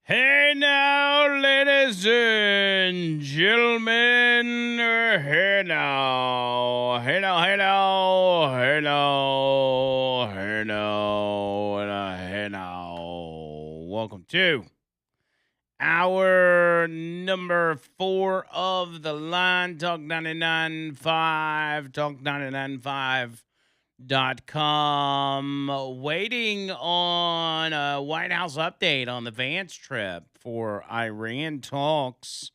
Hey now, ladies and gentlemen. Hey now. Hey now, hey now. Hey now. Hey now. Hey now. Welcome to our number 4 of the line. Talk 99.5. Talk 99.5.com, waiting on a White House update on the Vance trip for Iran talks.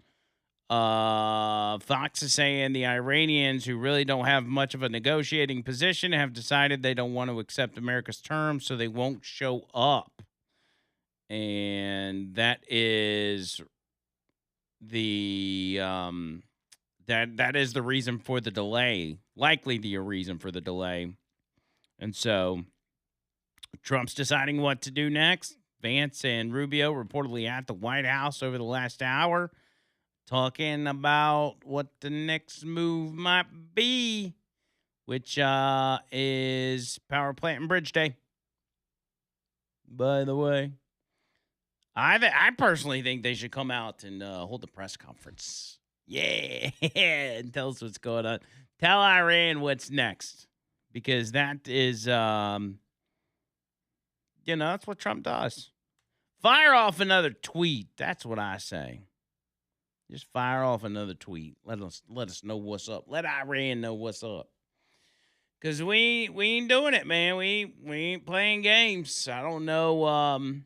Fox is saying the Iranians, who really don't have much of a negotiating position, have decided they don't want to accept America's terms, so they won't show up. And that is the that is the reason for the delay, likely the reason for the delay. And so Trump's deciding what to do next. Vance and Rubio reportedly at the White House over the last hour, talking about what the next move might be, which is power plant and bridge day. By the way, I personally think they should come out and hold a press conference. Yeah, and tell us what's going on. Tell Iran what's next, because that is, that's what Trump does. Fire off another tweet. That's what I say. Just fire off another tweet. Let us know what's up. Let Iran know what's up. Cause we ain't doing it, man. We ain't playing games. I don't know.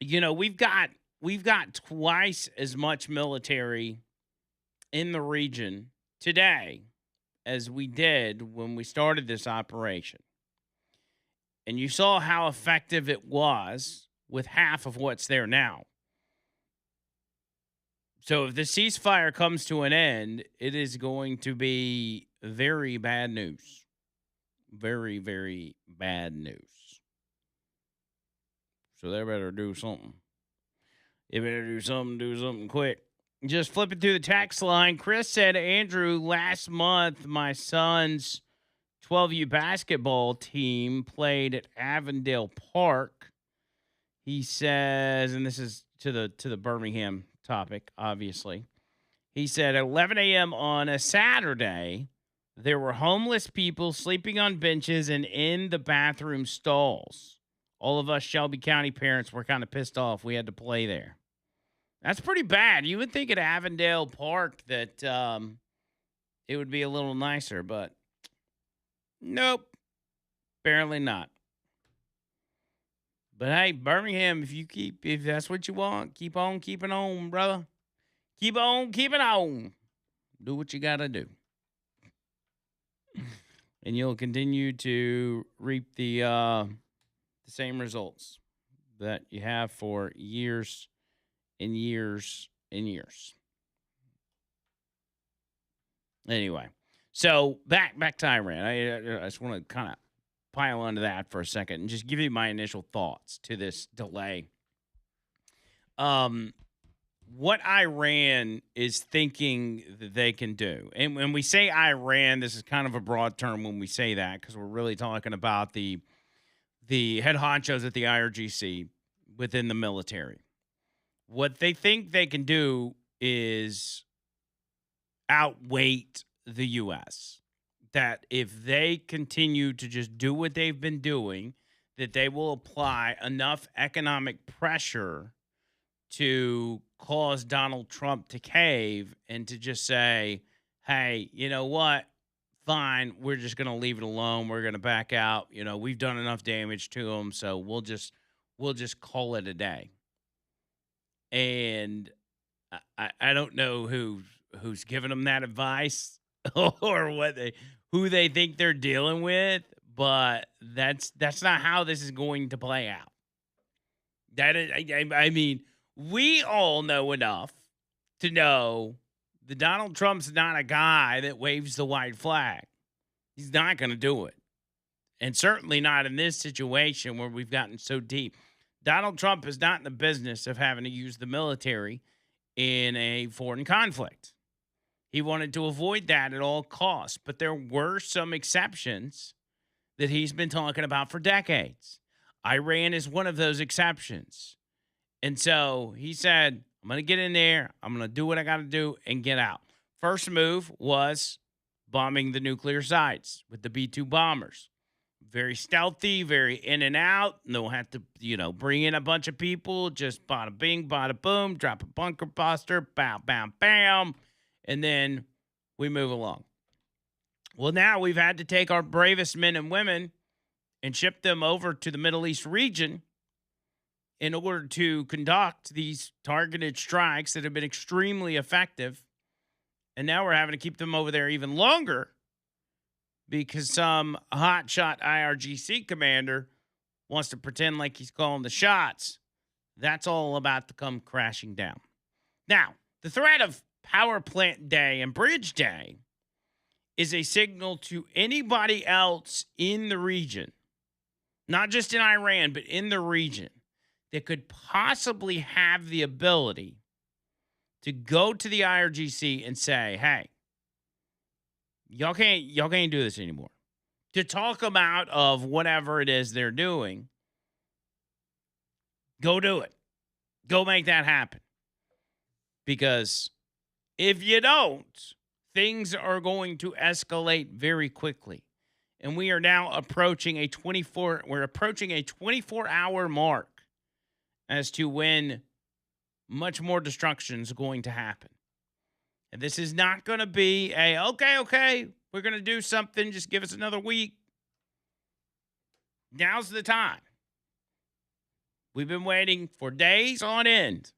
We've got twice as much military in the region today as we did when we started this operation. And you saw how effective it was with half of what's there now. So if the ceasefire comes to an end, it is going to be very bad news. Very, very bad news. So they better do something. They better do something quick. Just flipping through the text line. Chris said, Andrew, last month my son's 12U basketball team played at Avondale Park. He says, and this is to the Birmingham topic, obviously. He said, at 11 a.m. on a Saturday, there were homeless people sleeping on benches and in the bathroom stalls. All of us Shelby County parents were kind of pissed off we had to play there. That's pretty bad. You would think at Avondale Park that it would be a little nicer, but nope, apparently not. But hey, Birmingham, if that's what you want, keep on keeping on, brother. Keep on keeping on. Do what you gotta do. And you'll continue to reap the same results that you have for years and years and years. Anyway, so back to Iran. I just want to kind of pile onto that for a second and just give you my initial thoughts to this delay. What Iran is thinking that they can do, and when we say Iran, this is kind of a broad term when we say that, because we're really talking about the head honchos at the IRGC within the military. What they think they can do is outweight the U.S. That if they continue to just do what they've been doing, that they will apply enough economic pressure to cause Donald Trump to cave and to just say, hey, you know what? Fine, we're just going to leave it alone. We're going to back out. We've done enough damage to them, so we'll just call it a day. And I don't know who's giving them that advice or who they think they're dealing with, but that's not how this is going to play out. That is, I mean, we all know enough to know that Donald Trump's not a guy that waves the white flag. He's not going to do it. And certainly not in this situation where we've gotten so deep. Donald Trump is not in the business of having to use the military in a foreign conflict. He wanted to avoid that at all costs. But there were some exceptions that he's been talking about for decades. Iran is one of those exceptions. And so he said, I'm going to get in there. I'm going to do what I got to do and get out. First move was bombing the nuclear sites with the B-2 bombers. Very stealthy, very in and out. No have to, bring in a bunch of people. Just bada bing, bada boom, drop a bunker buster, bam, bam, bam. And then we move along. Well, now we've had to take our bravest men and women and ship them over to the Middle East region in order to conduct these targeted strikes that have been extremely effective. And now we're having to keep them over there even longer because some hotshot IRGC commander wants to pretend like he's calling the shots. That's all about to come crashing down. Now, the threat of Power Plant Day and Bridge Day is a signal to anybody else in the region, not just in Iran, but in the region, that could possibly have the ability to go to the IRGC and say, hey, y'all can't do this anymore. To talk about of whatever it is they're doing, go do it. Go make that happen. Because if you don't, things are going to escalate very quickly. And we are now approaching a 24-hour mark as to when much more destruction is going to happen. And this is not going to be okay, we're going to do something, just give us another week. Now's the time. We've been waiting for days on end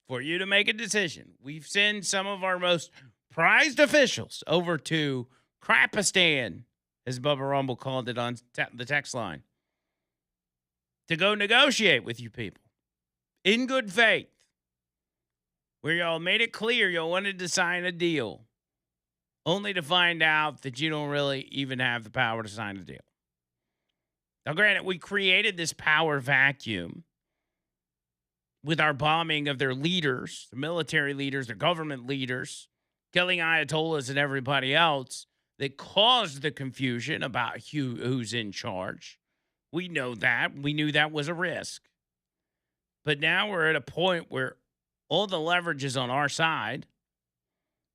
for you to make a decision. We've sent some of our most prized officials over to Crapistan, as Bubba Rumble called it on the text line, to go negotiate with you people in good faith, where y'all made it clear y'all wanted to sign a deal, only to find out that you don't really even have the power to sign a deal. Now, granted, we created this power vacuum with our bombing of their leaders, the military leaders, their government leaders, killing ayatollahs and everybody else that caused the confusion about who's in charge. We know that. We knew that was a risk. But now we're at a point where all the leverage is on our side.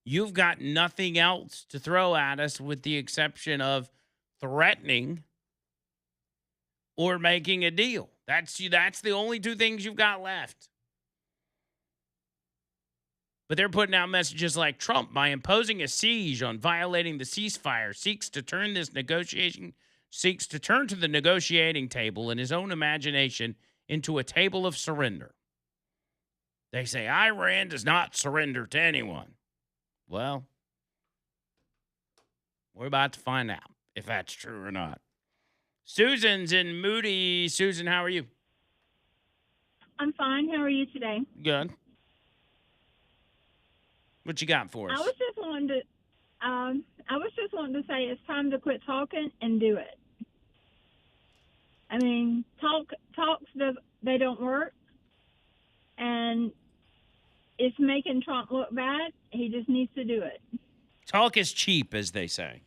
You've got nothing else to throw at us with the exception of threatening or making a deal. That's the only two things you've got left. But they're putting out messages like Trump, by imposing a siege on violating the ceasefire, seeks to turn to the negotiating table in his own imagination into a table of surrender. They say Iran does not surrender to anyone. Well, we're about to find out if that's true or not. Susan's in Moody. Susan, how are you? I'm fine. How are you today? Good. What you got for us? I was just wanting to say it's time to quit talking and do it. I mean, talks they don't work, and it's making Trump look bad. He just needs to do it. Talk is cheap, as they say.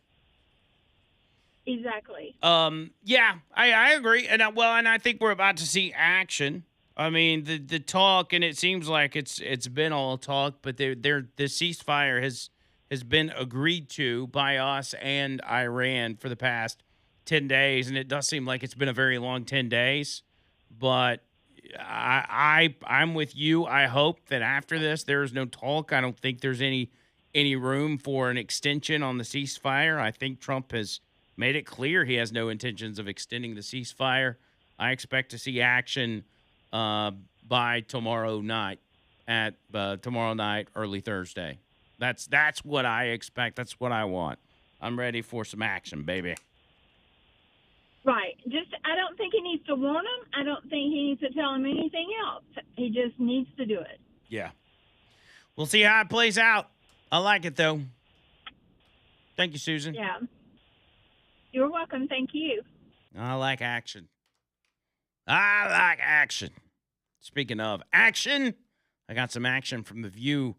Exactly. Yeah, I agree, and I think we're about to see action. I mean, the talk, and it seems like it's been all talk, but the ceasefire has been agreed to by us and Iran for the past 10 days, and it does seem like it's been a very long 10 days. But I'm with you. I hope that after this there is no talk. I don't think there's any room for an extension on the ceasefire. I think Trump has made it clear he has no intentions of extending the ceasefire. I expect to see action by tomorrow night, early Thursday. That's what I expect. That's what I want. I'm ready for some action, baby. Right. I don't think he needs to warn him. I don't think he needs to tell him anything else. He just needs to do it. Yeah. We'll see how it plays out. I like it, though. Thank you, Susan. Yeah. You're welcome. Thank you. I like action. Speaking of action, I got some action from The View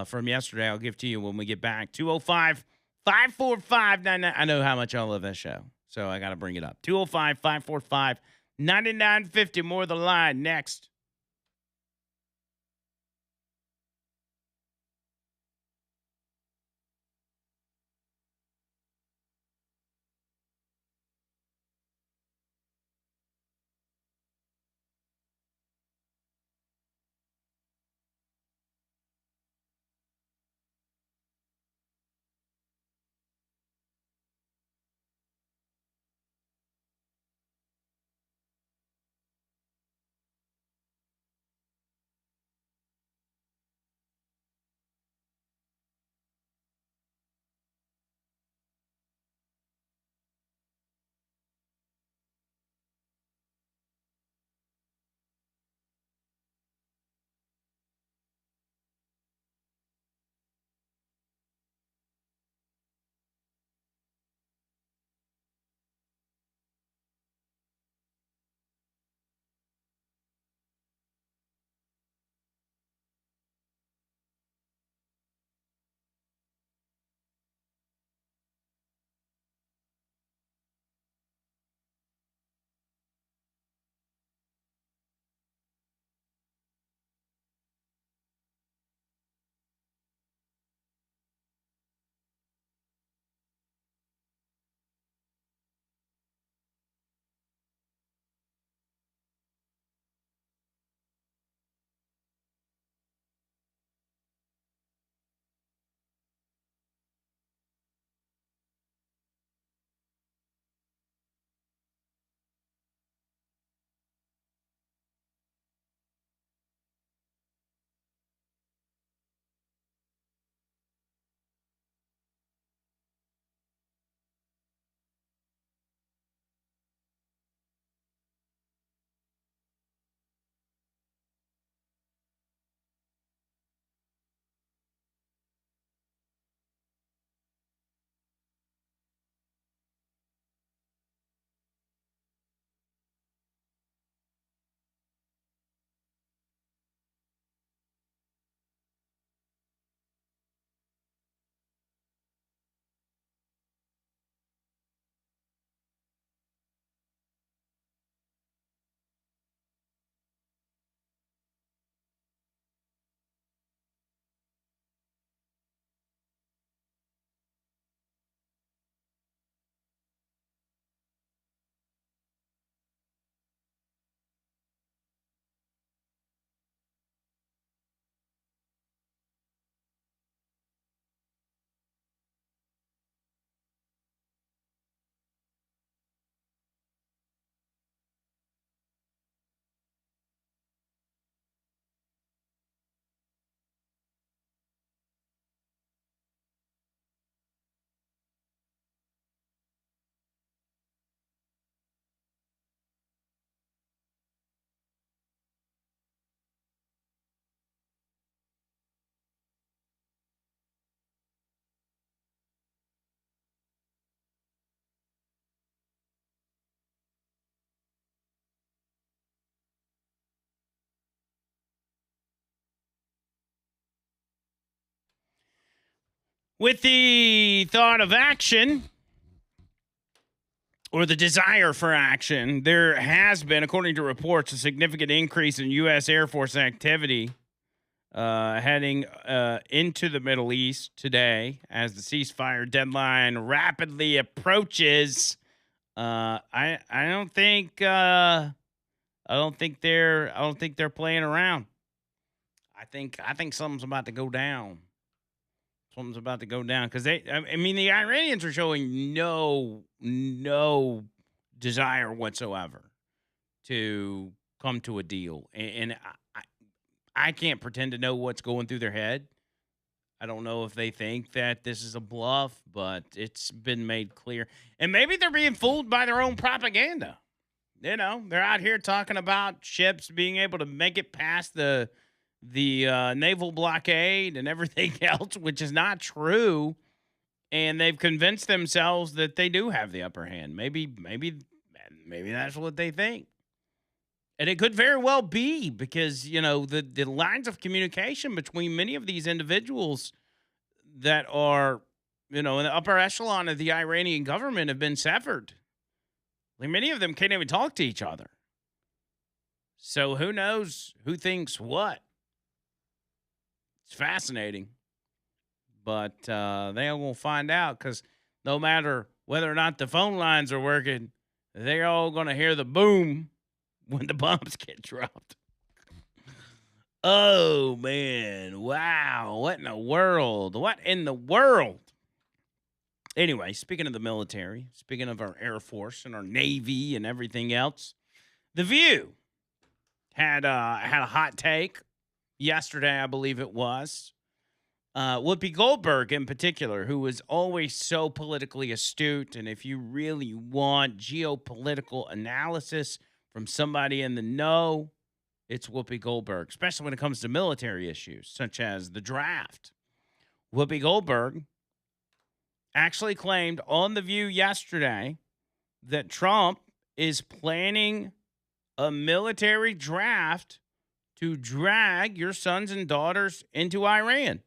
from yesterday. I'll give to you when we get back. 205-545-99. I know how much I love that show, so I got to bring it up. 205-545-9950. More of the line next. With the thought of action, or the desire for action, there has been, according to reports, a significant increase in U.S. Air Force activity heading into the Middle East today as the ceasefire deadline rapidly approaches. I don't think they're playing around. I think something's about to go down. Something's about to go down because the Iranians are showing no desire whatsoever to come to a deal, and I can't pretend to know what's going through their head. I don't know if they think that this is a bluff, but it's been made clear, and maybe they're being fooled by their own propaganda. You know, they're out here talking about ships being able to make it past the naval blockade and everything else, which is not true. And they've convinced themselves that they do have the upper hand. Maybe that's what they think. And it could very well be because, you know, the lines of communication between many of these individuals that are, you know, in the upper echelon of the Iranian government have been severed. Like, many of them can't even talk to each other. So who knows who thinks what? It's fascinating, but they all will find out because no matter whether or not the phone lines are working, they're all going to hear the boom when the bombs get dropped. Oh, man. Wow. What in the world? What in the world? Anyway, speaking of the military, speaking of our Air Force and our Navy and everything else, The View had a hot take yesterday, I believe it was. Whoopi Goldberg in particular, who was always so politically astute. And if you really want geopolitical analysis from somebody in the know, it's Whoopi Goldberg, especially when it comes to military issues, such as the draft. Whoopi Goldberg actually claimed on The View yesterday that Trump is planning a military draft to drag your sons and daughters into Iran.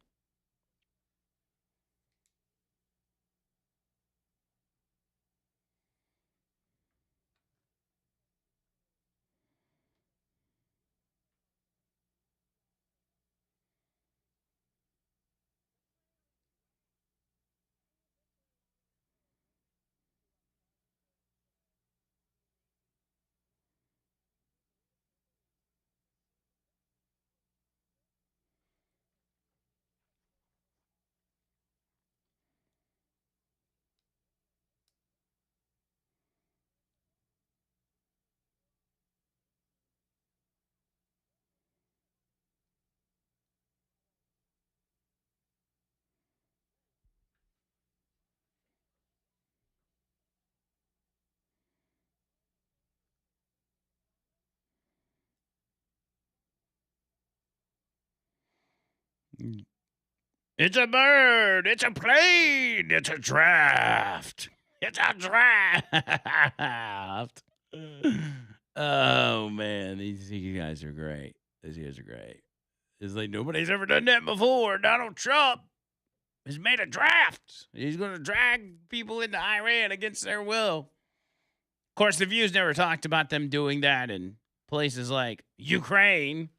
It's a bird. It's a plane. It's a draft. It's a draft. Oh, man. These guys are great. These guys are great. It's like nobody's ever done that before. Donald Trump has made a draft. He's going to drag people into Iran against their will. Of course, The View's never talked about them doing that in places like Ukraine.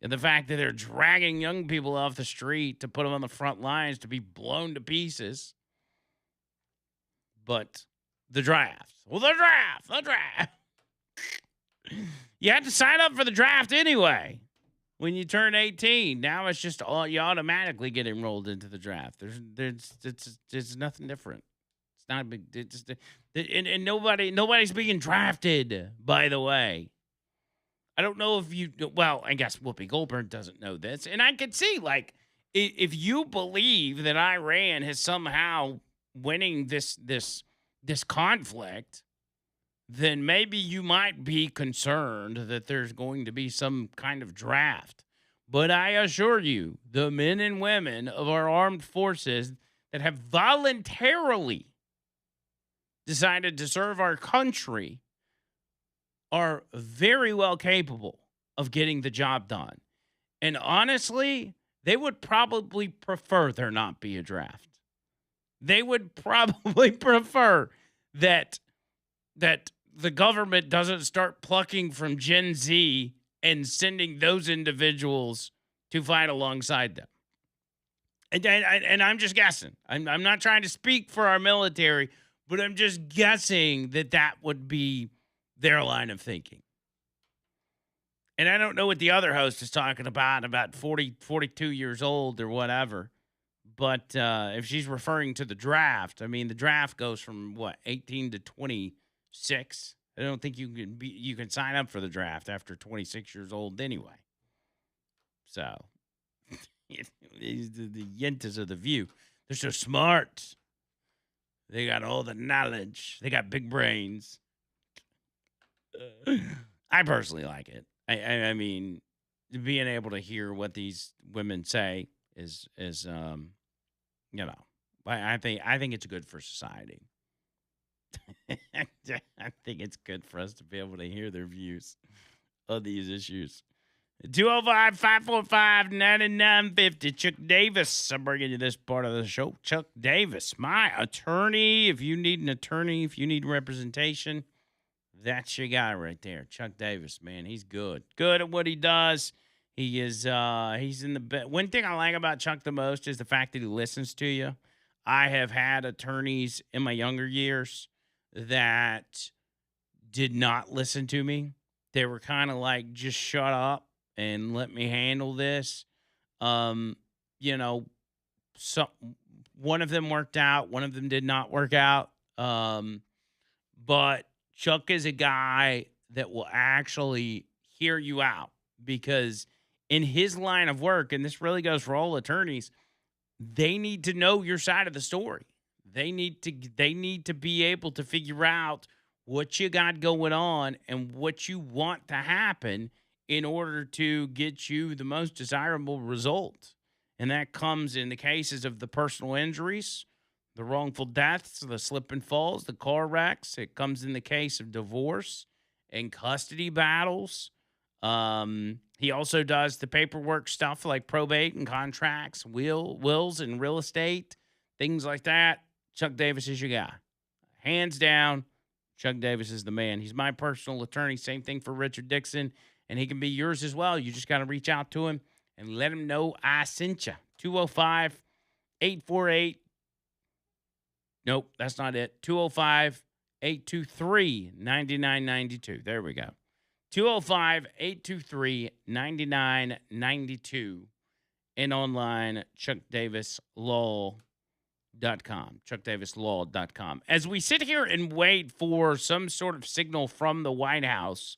And the fact that they're dragging young people off the street to put them on the front lines to be blown to pieces. But the draft. Well, the draft. You had to sign up for the draft anyway when you turn 18. Now it's just you automatically get enrolled into the draft. There's nothing different. It's not a big. And nobody's being drafted, by the way. I don't know if you, well, I guess Whoopi Goldberg doesn't know this. And I could see, like, if you believe that Iran is somehow winning this conflict, then maybe you might be concerned that there's going to be some kind of draft. But I assure you, the men and women of our armed forces that have voluntarily decided to serve our country are very well capable of getting the job done. And honestly, they would probably prefer there not be a draft. They would probably prefer that the government doesn't start plucking from Gen Z and sending those individuals to fight alongside them. And I'm just guessing. I'm not trying to speak for our military, but I'm just guessing that would be their line of thinking. And I don't know what the other host is talking about 40, 42 years old or whatever. But if she's referring to the draft, I mean, the draft goes from, 18 to 26. I don't think you can sign up for the draft after 26 years old anyway. So, the yentas of the View, they're so smart. They got all the knowledge. They got big brains. I personally like it. I mean, being able to hear what these women say is I think it's good for society. I think it's good for us to be able to hear their views on these issues. 205-545-9950. Chuck Davis. I'm bringing you this part of the show. Chuck Davis, my attorney. If you need an attorney, if you need representation, that's your guy right there. Chuck Davis, man. He's good. Good at what he does. He is, he's in the best. One thing I like about Chuck the most is the fact that he listens to you. I have had attorneys in my younger years that did not listen to me. They were kind of like, just shut up and let me handle this. One of them worked out. One of them did not work out. But Chuck is a guy that will actually hear you out because in his line of work, and this really goes for all attorneys, they need to know your side of the story. They need to be able to figure out what you got going on and what you want to happen in order to get you the most desirable result. And that comes in the cases of the personal injuries, the wrongful deaths, the slip and falls, the car wrecks. It comes in the case of divorce and custody battles. He also does the paperwork stuff like probate and contracts, wills and real estate, things like that. Chuck Davis is your guy. Hands down, Chuck Davis is the man. He's my personal attorney. Same thing for Richard Dixon, and he can be yours as well. You just got to reach out to him and let him know I sent you. 205-848. Nope, that's not it. 205-823-9992. There we go. 205-823-9992. And online, ChuckDavisLaw.com. ChuckDavisLaw.com. As we sit here and wait for some sort of signal from the White House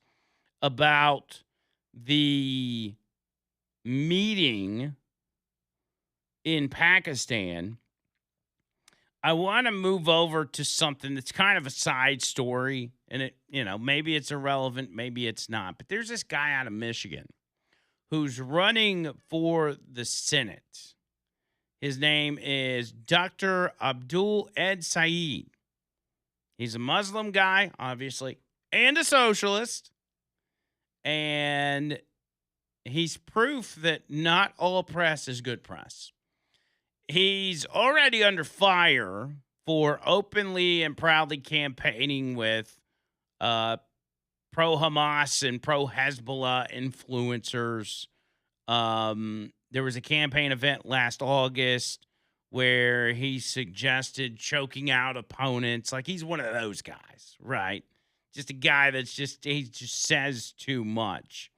about the meeting in Pakistan, I want to move over to something that's kind of a side story, and it, maybe it's irrelevant, maybe it's not. But there's this guy out of Michigan who's running for the Senate. His name is Dr. Abdul Ed Saeed. He's a Muslim guy, obviously, and a socialist. And he's proof that not all press is good press. He's already under fire for openly and proudly campaigning with pro-Hamas and pro-Hezbollah influencers. There was a campaign event last August where he suggested choking out opponents. Like, he's one of those guys, right? Just a guy he just says too much.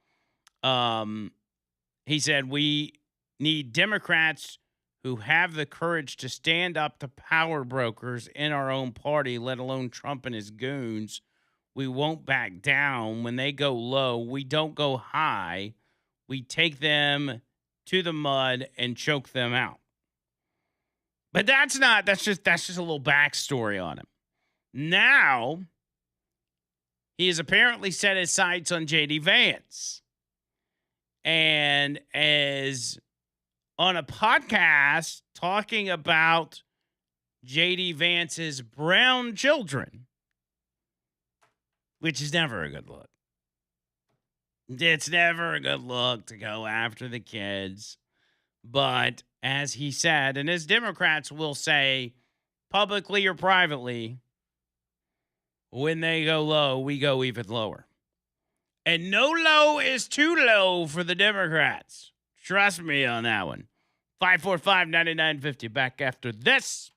He said, we need Democrats who have the courage to stand up to power brokers in our own party, let alone Trump and his goons. We won't back down. When they go low, we don't go high. We take them to the mud and choke them out. But that's just a little backstory on him. Now, he has apparently set his sights on J.D. Vance. And as on a podcast talking about J.D. Vance's brown children, which is never a good look. It's never a good look to go after the kids. But as he said, and as Democrats will say, publicly or privately, when they go low, we go even lower. And no low is too low for the Democrats. Trust me on that one. 545-9950. Back after this.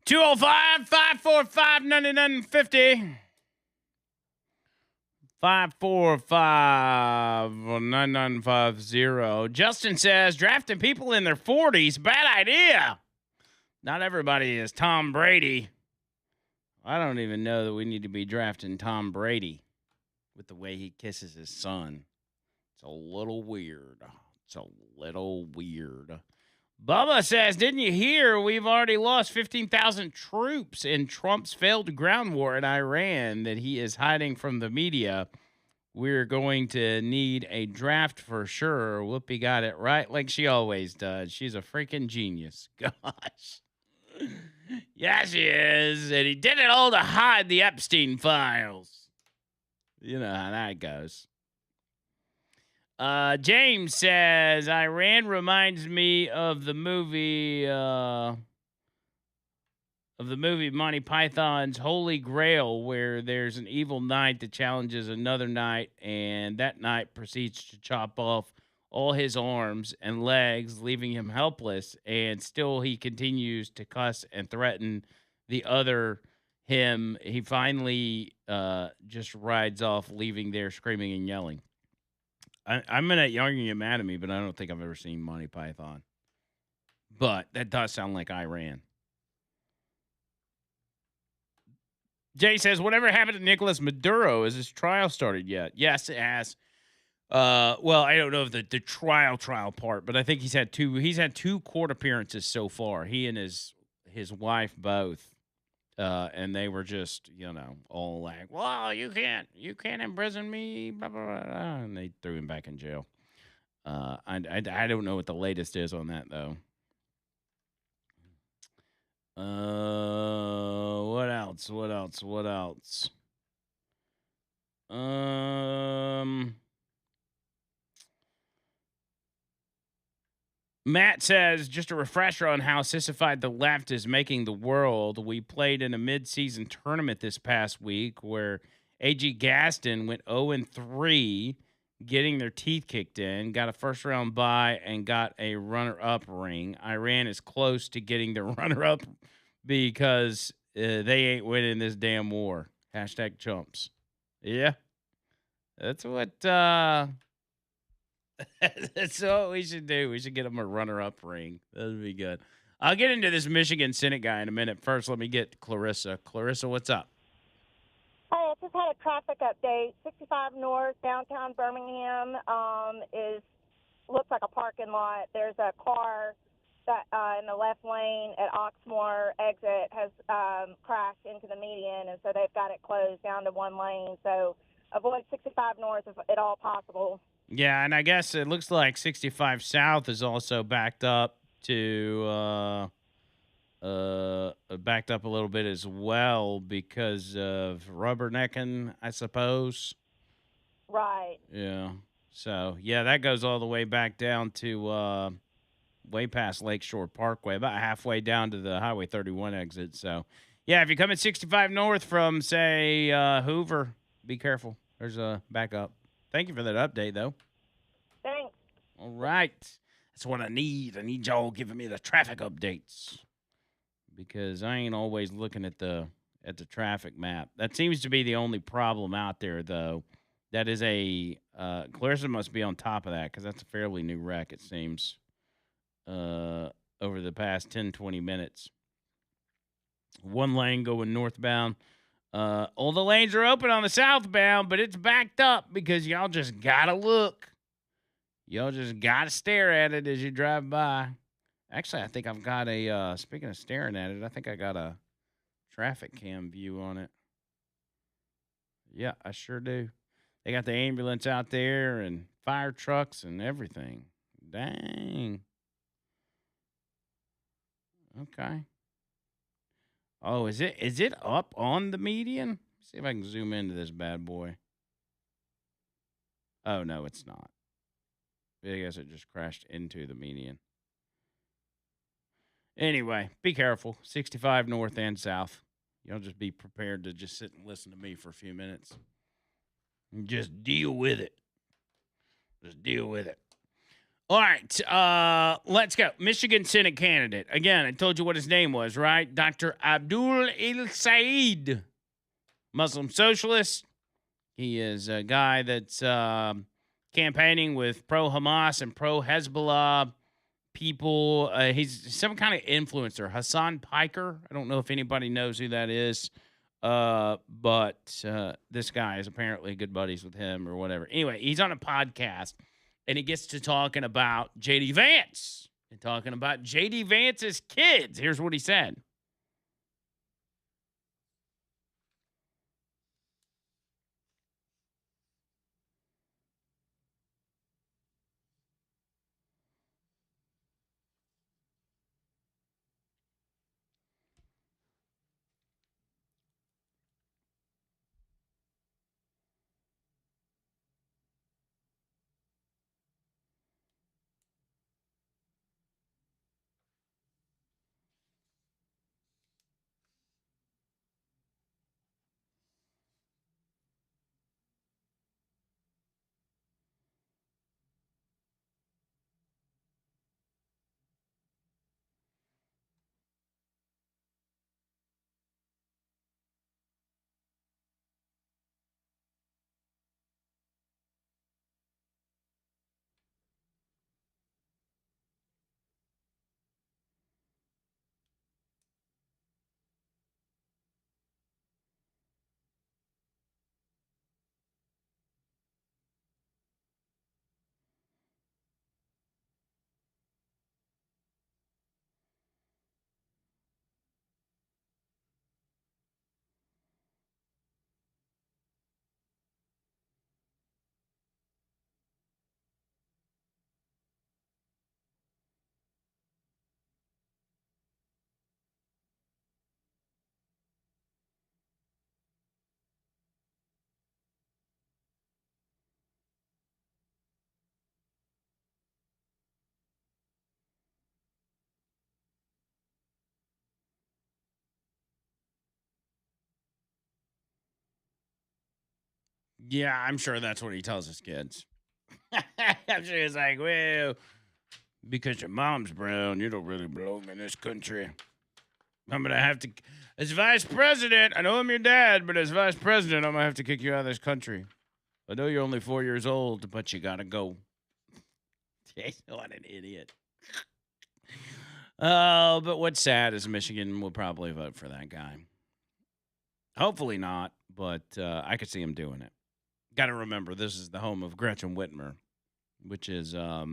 205-545-9950. 545-9950. Justin says, drafting people in their 40s, bad idea. Not everybody is Tom Brady. I don't even know that we need to be drafting Tom Brady with the way he kisses his son. It's a little weird. Bubba says, didn't you hear we've already lost 15,000 troops in Trump's failed ground war in Iran that he is hiding from the media? We're going to need a draft for sure. Whoopi got it right like she always does. She's a freaking genius. Gosh. Yeah, she is. And he did it all to hide the Epstein files. You know how that goes. James says, Iran reminds me of the movie Monty Python's Holy Grail, where there's an evil knight that challenges another knight, and that knight proceeds to chop off all his arms and legs, leaving him helpless, and still he continues to cuss and threaten the other him. He finally just rides off, leaving there screaming and yelling. I'm gonna you're gonna get mad at me, but I don't think I've ever seen Monty Python. But that does sound like Iran. Jay says, whatever happened to Nicolas Maduro? Has his trial started yet? Yes, it has. Well, I don't know if the trial part, but I think he's had two court appearances so far. He and his wife both. And they were just, all like, well, you can't imprison me, blah, blah, blah, blah, and they threw him back in jail. I don't know what the latest is on that, though. What else? Matt says, just a refresher on how sissified the left is making the world. We played in a mid-season tournament this past week where A.G. Gaston went 0-3, getting their teeth kicked in, got a first-round bye, and got a runner-up ring. Iran is close to getting the runner-up because they ain't winning this damn war. Hashtag chumps. Yeah. That's what... That's what we should do. We should get him a runner-up ring. That would be good. I'll get into this Michigan Senate guy in a minute. First, let me get Clarissa. Clarissa, what's up? Hey, I just had a traffic update. 65 North, downtown Birmingham, looks like a parking lot. There's a car that in the left lane at Oxmoor exit has crashed into the median, and so they've got it closed down to one lane. So avoid 65 North if at all possible. Yeah, and I guess it looks like 65 South is also backed up to backed up a little bit as well because of rubbernecking, I suppose. Right. Yeah. So, yeah, that goes all the way back down to way past Lakeshore Parkway, about halfway down to the Highway 31 exit. So, yeah, if you come at 65 North from, say, Hoover, be careful. There's a backup. Thank you for that update, though. Thanks. All right. That's what I need. I need y'all giving me the traffic updates because I ain't always looking at the traffic map. That seems to be the only problem out there, though. That is Clarissa must be on top of that because that's a fairly new wreck, it seems, over the past 10, 20 minutes. One lane going northbound. All the lanes are open on the southbound, but it's backed up because y'all just gotta look. Y'all just gotta stare at it as you drive by. Actually, I think I've got speaking of staring at it, I think I got a traffic cam view on it. Yeah, I sure do. They got the ambulance out there and fire trucks and everything. Dang. Okay. Oh, is it up on the median? Let's see if I can zoom into this bad boy. Oh, no, it's not. I guess it just crashed into the median. Anyway, be careful. 65 north and south. You'll just be prepared to just sit and listen to me for a few minutes. And just deal with it. Just deal with it. All right, let's go. Michigan Senate candidate. Again, I told you what his name was, right? Dr. Abdul El Said, Muslim socialist. He is a guy that's campaigning with pro Hamas and pro Hezbollah people. He's some kind of influencer. Hassan Piker. I don't know if anybody knows who that is. But this guy is apparently good buddies with him or whatever. Anyway, he's on a podcast and he gets to talking about JD Vance and talking about JD Vance's kids. Here's what he said. Yeah, I'm sure that's what he tells his kids. I'm sure he's like, well, because your mom's brown, you don't really belong in this country. I'm going to have to, as vice president, I know I'm your dad, but as vice president, I'm going to have to kick you out of this country. I know you're only 4 years old, but you got to go. What an idiot. Oh, but what's sad is Michigan will probably vote for that guy. Hopefully not, but I could see him doing it. Got to remember, this is the home of Gretchen Whitmer, which is not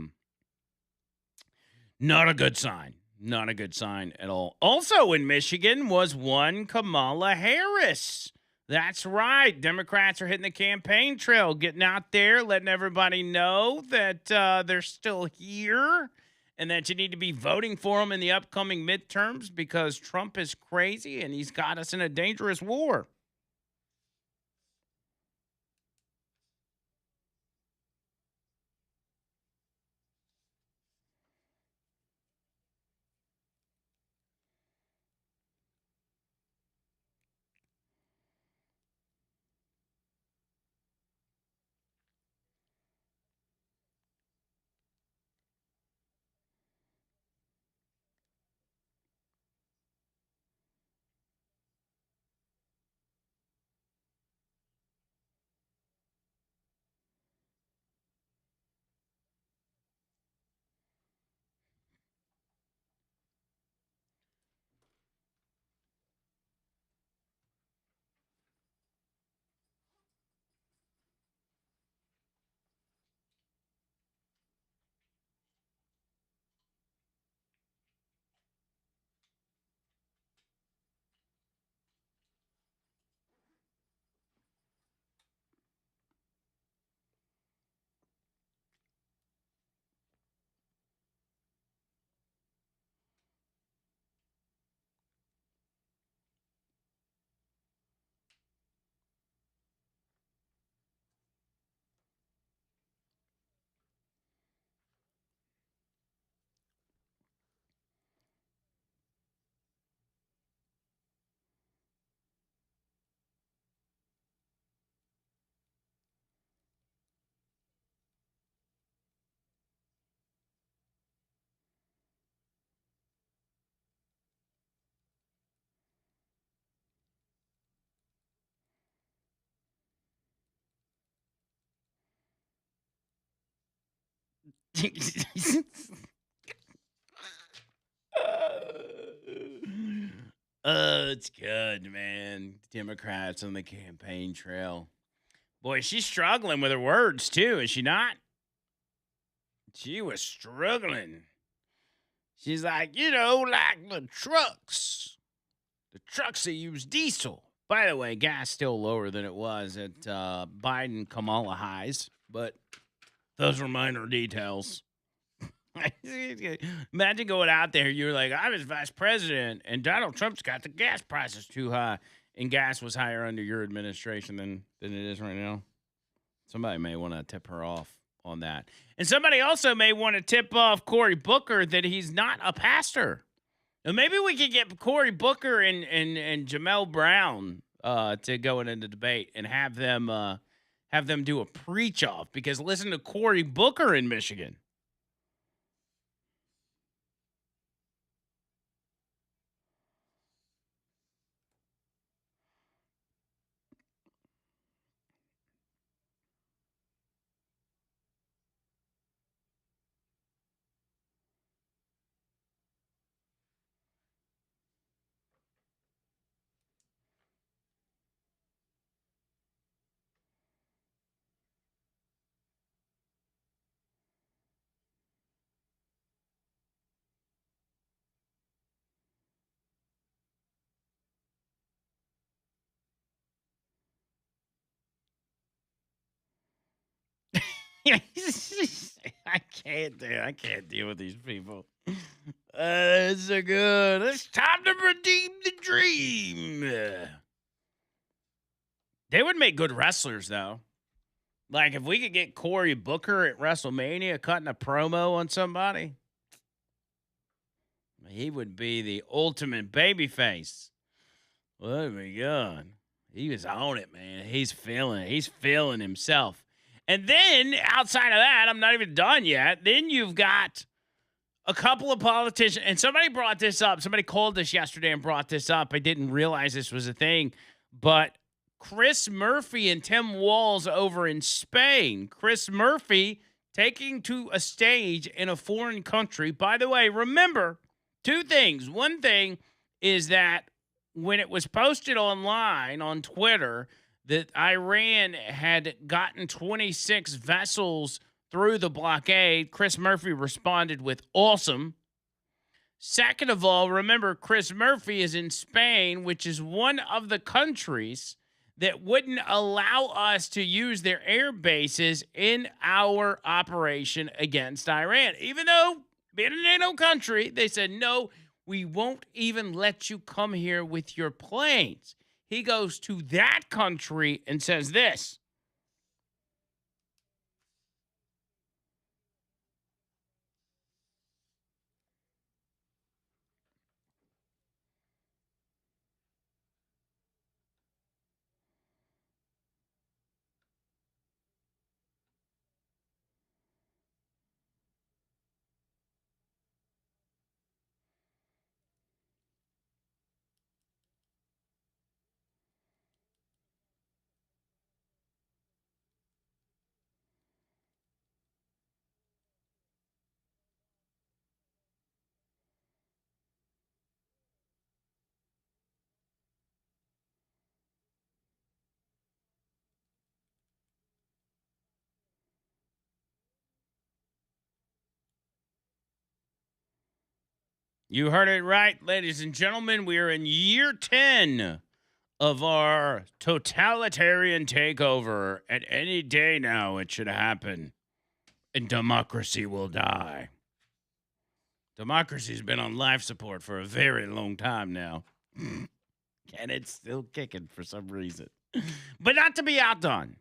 a good sign. Not a good sign at all. Also in Michigan was one Kamala Harris. That's right. Democrats are hitting the campaign trail, getting out there, letting everybody know that they're still here and that you need to be voting for them in the upcoming midterms because Trump is crazy and he's got us in a dangerous war. It's good, man. Democrats on the campaign trail. Boy, she's struggling with her words too, is she not? She was struggling. She's like, like the trucks. The trucks that use diesel. By the way, gas still lower than it was at Biden Kamala highs, but those were minor details. Imagine going out there, you're like, I was vice president, and Donald Trump's got the gas prices too high, and gas was higher under your administration than it is right now. Somebody may want to tip her off on that. And somebody also may want to tip off Cory Booker that he's not a pastor. And maybe we could get Cory Booker and Jamel Brown to go into the debate and have them do a preach off, because listen to Cory Booker in Michigan. I can't deal with these people. It's so good. It's time to redeem the dream. They would make good wrestlers, though. Like, if we could get Cory Booker at WrestleMania cutting a promo on somebody, he would be the ultimate babyface. Oh, my God. He was on it, man. He's feeling himself. And then, outside of that, I'm not even done yet. Then you've got a couple of politicians, and somebody brought this up. Somebody called us yesterday and brought this up. I didn't realize this was a thing, but Chris Murphy and Tim Walz over in Spain. Chris Murphy taking to a stage in a foreign country. By the way, remember two things. One thing is that when it was posted online on Twitter that Iran had gotten 26 vessels through the blockade, Chris Murphy responded with awesome. Second of all, remember, Chris Murphy is in Spain, which is one of the countries that wouldn't allow us to use their air bases in our operation against Iran. Even though, being a NATO country, they said, no, we won't even let you come here with your planes. He goes to that country and says this. You heard it right, ladies and gentlemen. We are in year 10 of our totalitarian takeover. At any day now, it should happen, and democracy will die. Democracy's been on life support for a very long time now, and it's still kicking for some reason. But not to be outdone.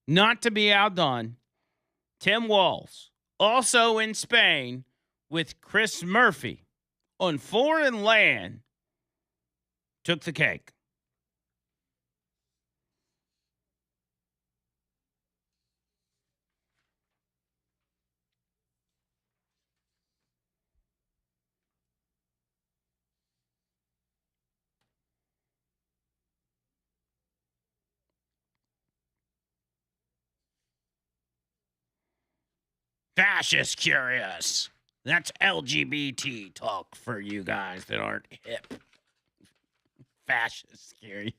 Not to be outdone. Tim Walz, also in Spain, with Chris Murphy on foreign land, took the cake. Fascist curious. That's LGBT talk for you guys that aren't hip. Fascist curious.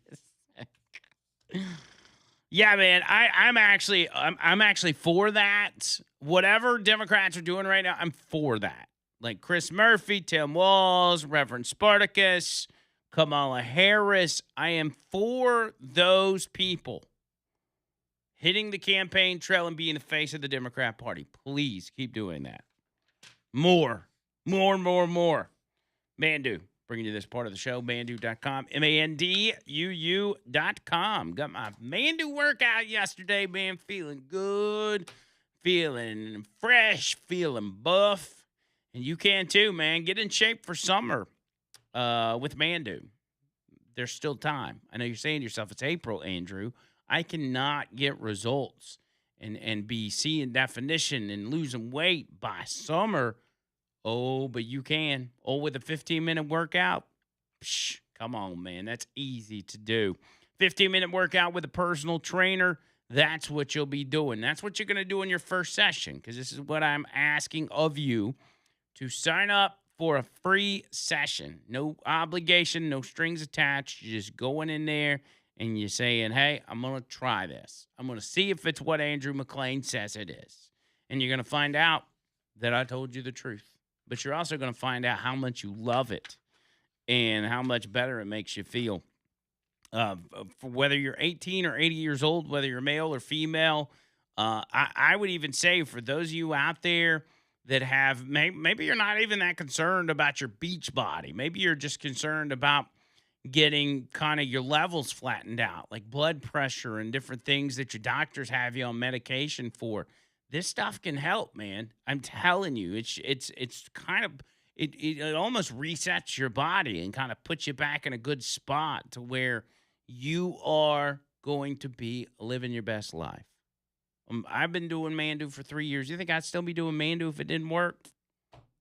Yeah, man. I'm actually for that. Whatever Democrats are doing right now, I'm for that. Like Chris Murphy, Tim Walz, Reverend Spartacus, Kamala Harris. I am for those people hitting the campaign trail and being the face of the Democrat Party. Please keep doing that. More. Mandu, bringing you this part of the show, mandu.com, MANDUU.com. Got my Mandu workout yesterday, man. Feeling good, feeling fresh, feeling buff. And you can too, man. Get in shape for summer with Mandu. There's still time. I know you're saying to yourself, it's April, Andrew. I cannot get results and be seeing definition and losing weight by summer. Oh, but you can. Oh, with a 15-minute workout? Psh, come on, man. That's easy to do. 15-minute workout with a personal trainer. That's what you'll be doing. That's what you're going to do in your first session, because this is what I'm asking of you, to sign up for a free session. No obligation, no strings attached. You're just going in there and you're saying, hey, I'm going to try this. I'm going to see if it's what Andrew McLean says it is. And you're going to find out that I told you the truth. But you're also going to find out how much you love it and how much better it makes you feel. For whether you're 18 or 80 years old, whether you're male or female, I would even say for those of you out there that have, maybe you're not even that concerned about your beach body. Maybe you're just concerned about getting kind of your levels flattened out, like blood pressure and different things that your doctors have you on medication for. This stuff can help, man. I'm telling you, it's kind of it almost resets your body and kind of puts you back in a good spot to where you are going to be living your best life. I've been doing Mandu for 3 years. You think I'd still be doing Mandu if it didn't work?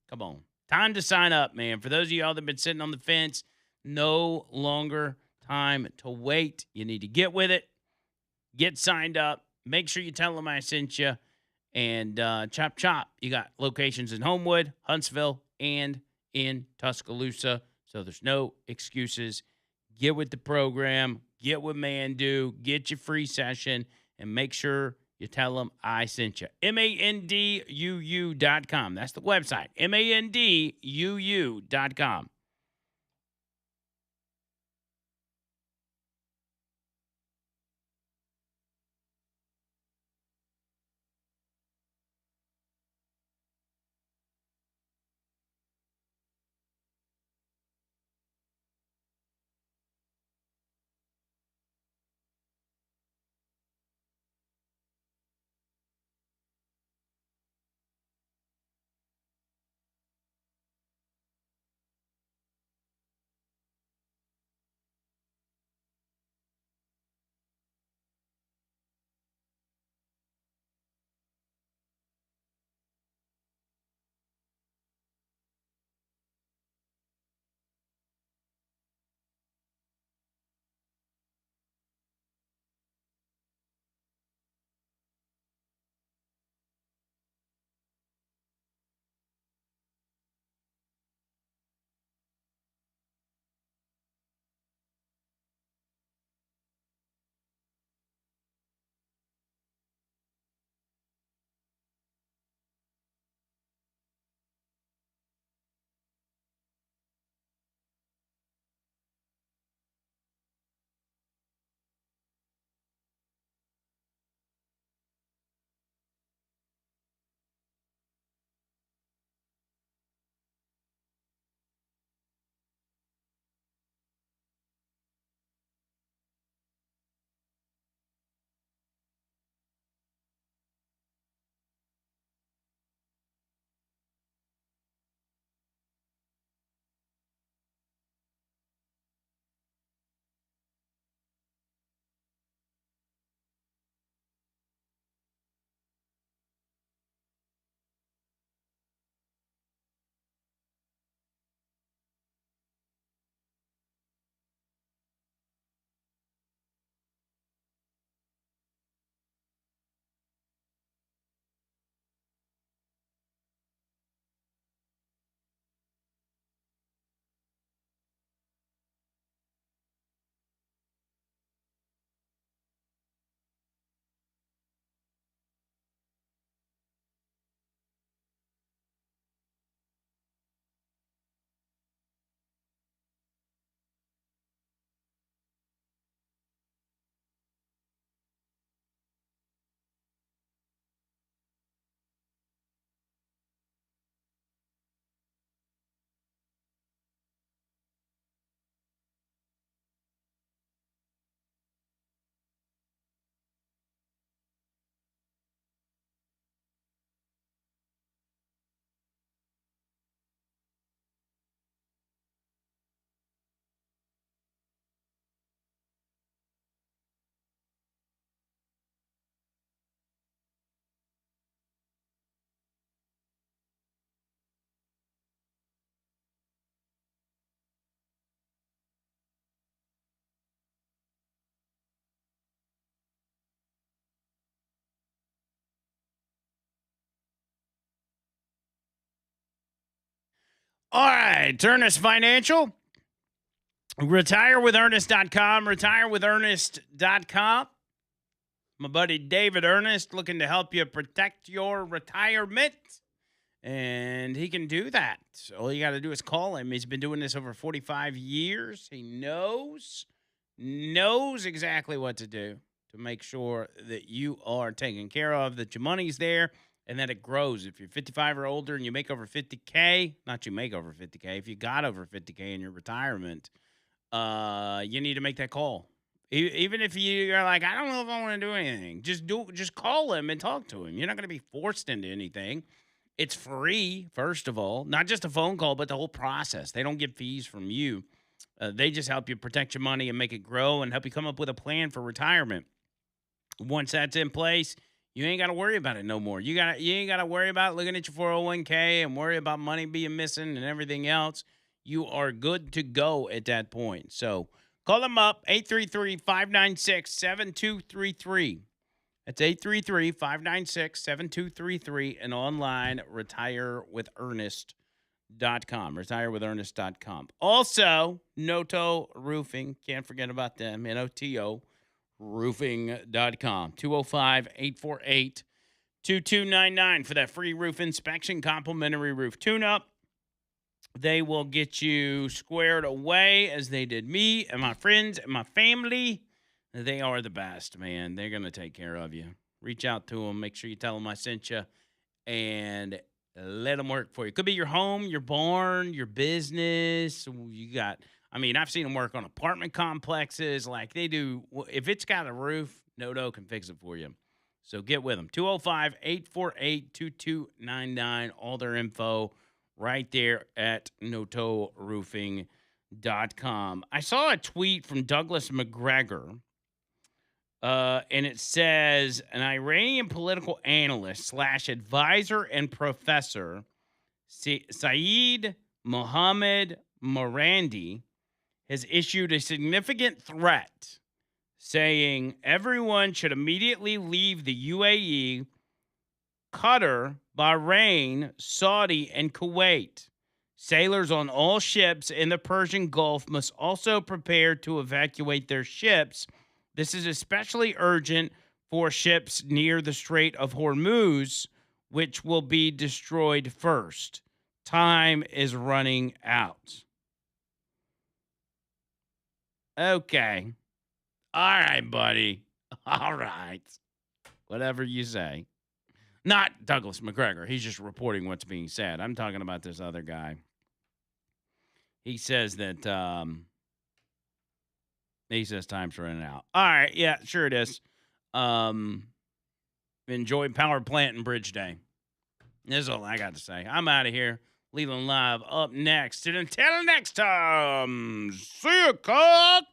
Come on. Time to sign up, man. For those of y'all that have been sitting on the fence, no longer time to wait. You need to get with it. Get signed up. Make sure you tell them I sent you. And chop, chop. You got locations in Homewood, Huntsville, and in Tuscaloosa. So there's no excuses. Get with the program. Get with Mandu. Get your free session. And make sure you tell them I sent you. MANDUU.com. That's the website. MANDUU.com. All right, Ernest Financial. RetireWithErnest.com. RetireWithErnest.com. My buddy David Ernest looking to help you protect your retirement. And he can do that. All you got to do is call him. He's been doing this over 45 years. He knows exactly what to do to make sure that you are taken care of, that your money's there, and that it grows. If you're 55 or older and you make over 50K, not you make over 50K, if you got over 50K in your retirement, you need to make that call. Even if you're like, I don't know if I want to do anything, just call him and talk to him. You're not going to be forced into anything. It's free, first of all, not just a phone call, but the whole process. They don't get fees from you. They just help you protect your money and make it grow and help you come up with a plan for retirement. Once that's in place, you ain't got to worry about it no more. You ain't got to worry about looking at your 401k and worry about money being missing and everything else. You are good to go at that point. So call them up, 833-596-7233. That's 833-596-7233 and online, retirewithernest.com. Retirewithernest.com. Also, Noto Roofing. Can't forget about them. Noto roofing.com. 205-848-2299 for that free roof inspection, complimentary roof tune-up. They will get you squared away as they did me and my friends and my family. They are the best, man. They're going to take care of you. Reach out to them. Make sure you tell them I sent you and let them work for you. Could be your home, your barn, your business. I've seen them work on apartment complexes like they do. If it's got a roof, Noto can fix it for you. So get with them. 205-848-2299. All their info right there at NotoRoofing.com. I saw a tweet from Douglas McGregor. And it says, an Iranian political analyst / advisor and professor, Saeed Mohammed Morandi, has issued a significant threat saying everyone should immediately leave the UAE, Qatar, Bahrain, Saudi, and Kuwait. Sailors on all ships in the Persian Gulf must also prepare to evacuate their ships. This is especially urgent for ships near the Strait of Hormuz, which will be destroyed first. Time is running out. Okay. All right, buddy. All right. Whatever you say. Not Douglas McGregor. He's just reporting what's being said. I'm talking about this other guy. He says that time's running out. All right. Yeah, sure it is. Enjoy Power Plant and Bridge Day. That's all I got to say. I'm out of here. Leland Live up next. And until next time, see you, cock.